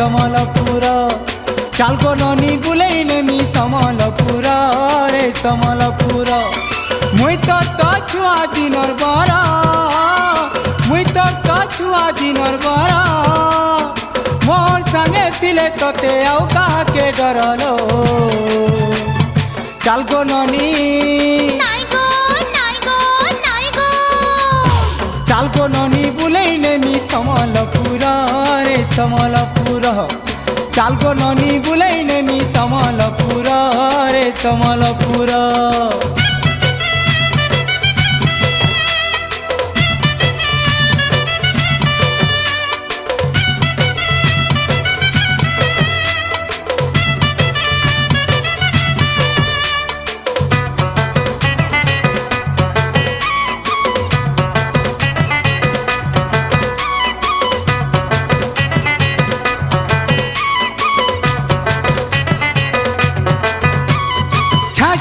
समलपुर चाल गो ननी बुलाई नेमी समलपुर रे समलपुर मुई तो छुआ दिनर बरा मुई तो छुआ दिनर बरा मोर संगे थिले तोते आउ काके डरलो चाल गो ननी चाल गो ननी बुलाई नेमी समलपुर रे समलपुर चाल गो ननी बुलाई नेमी समलपुर रे समलपुर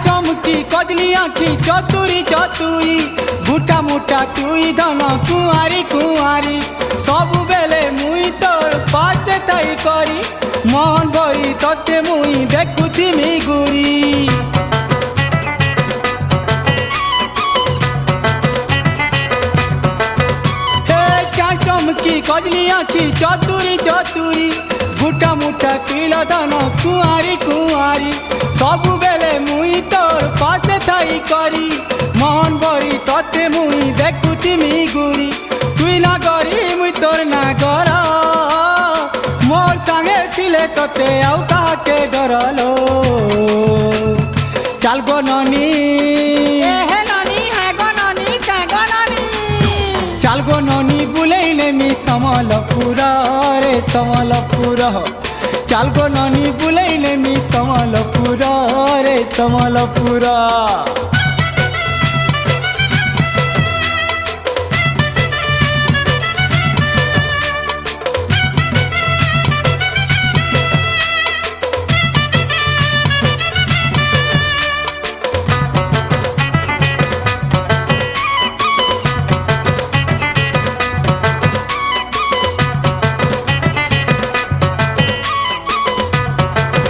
चमकी कजली आखी चतुरी चतुरी गुटा मुटा तुई धन कुआरी कुआरी सब बेले मुई तोर पासे थाई करी मन भरी तोते मुई देखुथिमी गुरी हे चा चमकी कजली आखी चतुरी चतुरी गुटा मुटा तुई धन कुआरी कुआरी सब बेले मुई तोर पासे थाई करी मन भरी तोते मुई देखुथिमी गुरी तुई ना गरी मुई तोर ना गर मोर संगे थिले तोते आउ काके डरलो चाल गो ननी हे ननी हे गो ननी का गो ननी चाल गो ननी बुलाई नेमी समलपुर रे समलपुर चाल गो ननी बुलाई नेमी समलपुर रे समलपुर।